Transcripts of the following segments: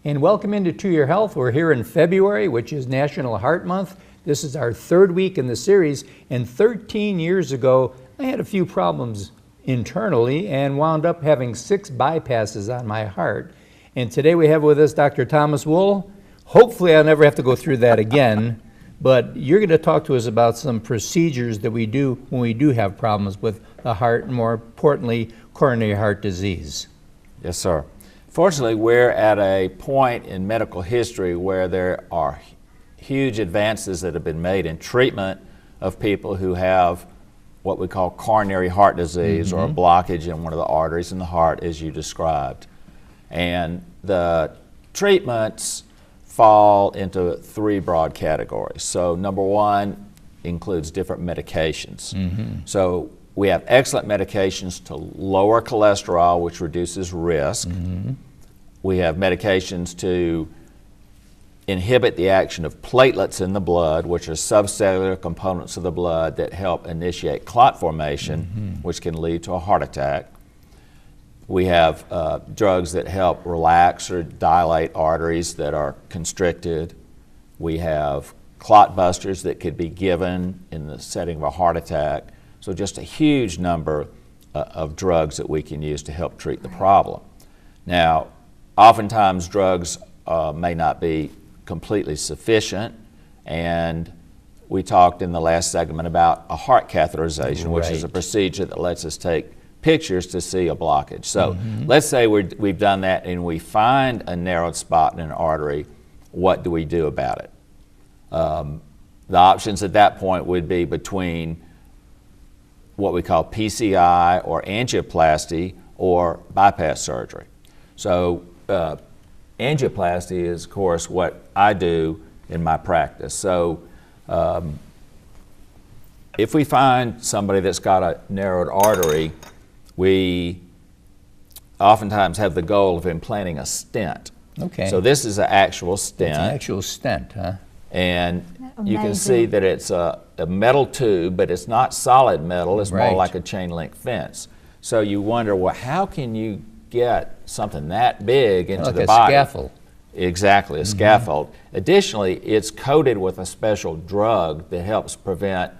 And welcome into To Your Health. We're here in February, which is National Heart Month. This is our third week in the series, and 13 years ago, I had a few problems internally and wound up having 6 bypasses on my heart. And today we have with us Dr. Thomas Wool. Hopefully I'll never have to go through that again, but you're going to talk to us about some procedures that we do when we do have problems with the heart, and more importantly, coronary heart disease. Yes, sir. Fortunately, we're at a point in medical history where there are huge advances that have been made in treatment of people who have what we call coronary heart disease, or a blockage in one of the arteries in the heart, as you described. And the treatments fall into 3 broad categories. So number 1 includes different medications. So we have excellent medications to lower cholesterol, which reduces risk. We have medications to inhibit the action of platelets in the blood, which are subcellular components of the blood that help initiate clot formation, which can lead to a heart attack. We have drugs that help relax or dilate arteries that are constricted. We have clot busters that could be given in the setting of a heart attack. So just a huge number of drugs that we can use to help treat the problem. Now, oftentimes drugs may not be completely sufficient, and we talked in the last segment about a heart catheterization, which is a procedure that lets us take pictures to see a blockage. So let's say we've done that and we find a narrowed spot in an artery. What do we do about it? The options at that point would be between what we call PCI or angioplasty or bypass surgery. So angioplasty is, of course, what I do in my practice. So if we find somebody that's got a narrowed artery, we oftentimes have the goal of implanting a stent. Okay. So this is an actual stent. It's an actual stent, huh? And you can see that it's a metal tube, but it's not solid metal. It's more like a chain link fence. So you wonder, well, how can you get something that big into the body? Like a scaffold. Exactly, a scaffold. Additionally, it's coated with a special drug that helps prevent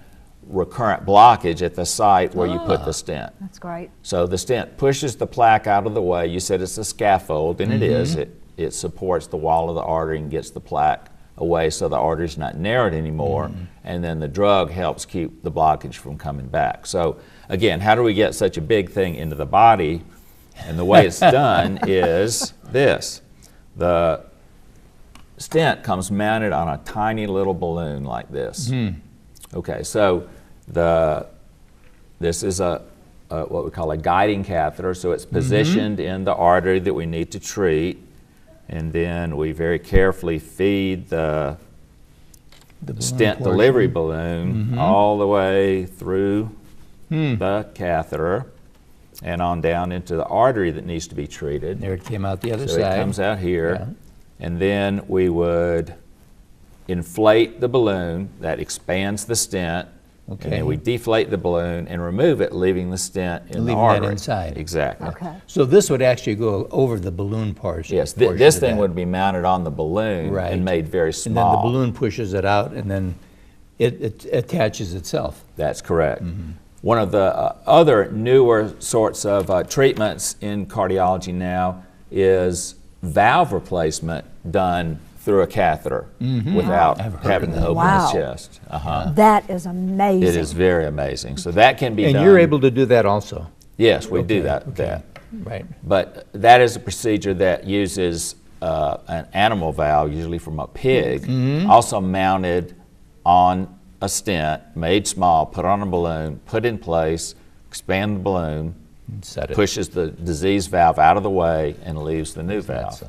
recurrent blockage at the site where you put the stent. That's great. So the stent pushes the plaque out of the way. You said it's a scaffold, and it is. It supports the wall of the artery and gets the plaque away so the artery's not narrowed anymore, and then the drug helps keep the blockage from coming back. So again, how do we get such a big thing into the body? And the way it's done is this. The stent comes mounted on a tiny little balloon like this. Okay, so this is what we call a guiding catheter, so it's positioned in the artery that we need to treat, and then we very carefully feed the stent delivery balloon all the way through the catheter and on down into the artery that needs to be treated. There it came out the other so side. It comes out here, and then we would inflate the balloon. That expands the stent, and then we deflate the balloon and remove it, leaving the stent in the artery. That inside. Exactly. Okay. So this would actually go over the balloon portion. Yes, this thing would be mounted on the balloon and made very small. And then the balloon pushes it out, and then it attaches itself. That's correct. One of the other newer sorts of treatments in cardiology now is valve replacement done through a catheter without having to open the chest. That is amazing. It is very amazing. So that can be done. And you're able to do that also? Yes, we do that. Right. But that is a procedure that uses an animal valve, usually from a pig, also mounted on a stent, made small, put on a balloon, put in place, expand the balloon, pushes the disease valve out of the way, and leaves the new valve.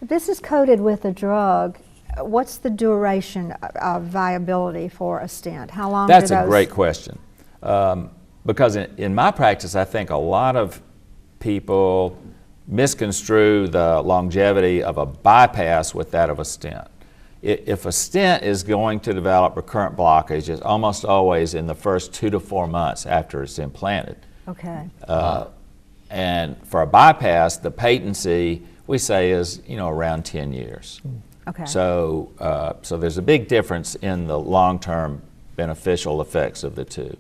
If this is coated with a drug, what's the duration of viability for a stent? How long That's a great question. Because in my practice, I think a lot of people misconstrue the longevity of a bypass with that of a stent. If a stent is going to develop recurrent blockage, it's almost always in the first 2 to 4 months after it's implanted. Okay. And for a bypass, the patency we say is, around 10 years. Okay. So, so there's a big difference in the long-term beneficial effects of the two.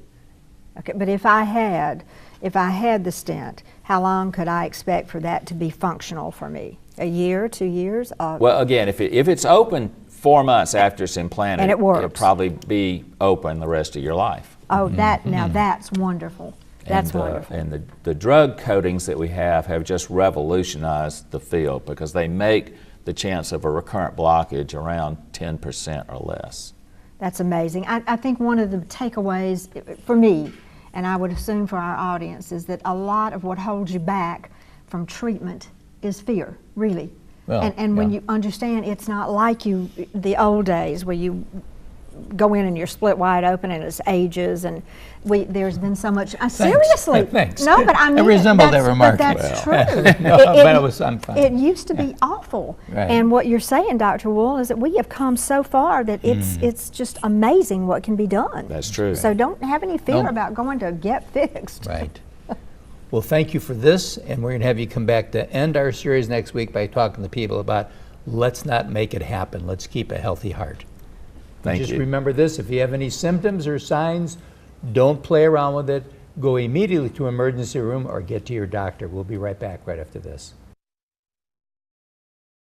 Okay, but if I had the stent, how long could I expect for that to be functional for me? A year, 2 years? Well, again, if it's open 4 months after it's implanted, And it works. it'll probably be open the rest of your life. Oh, now that's wonderful. That's wonderful. And the drug coatings that we have just revolutionized the field because they make the chance of a recurrent blockage around 10% or less. That's amazing. I think one of the takeaways for me, and I would assume for our audience, is that a lot of what holds you back from treatment is fear, really. Well, and when yeah. you understand it's not like the old days where you go in and you're split wide open and it's ages, and there's been so much. Seriously, Thanks. no, but I mean, I resemble that remark. But that's true. I'm fine. It used to be awful, Right. and what you're saying, Dr. Wool, is that we have come so far that it's just amazing what can be done. That's true. So don't have any fear No. about going to get fixed. Right. Well, thank you for this, and we're going to have you come back to end our series next week by talking to people about let's not make it happen. Let's keep a healthy heart. Thank Just you. remember this, if you have any symptoms or signs, don't play around with it. Go immediately to emergency room or get to your doctor. We'll be right back right after this.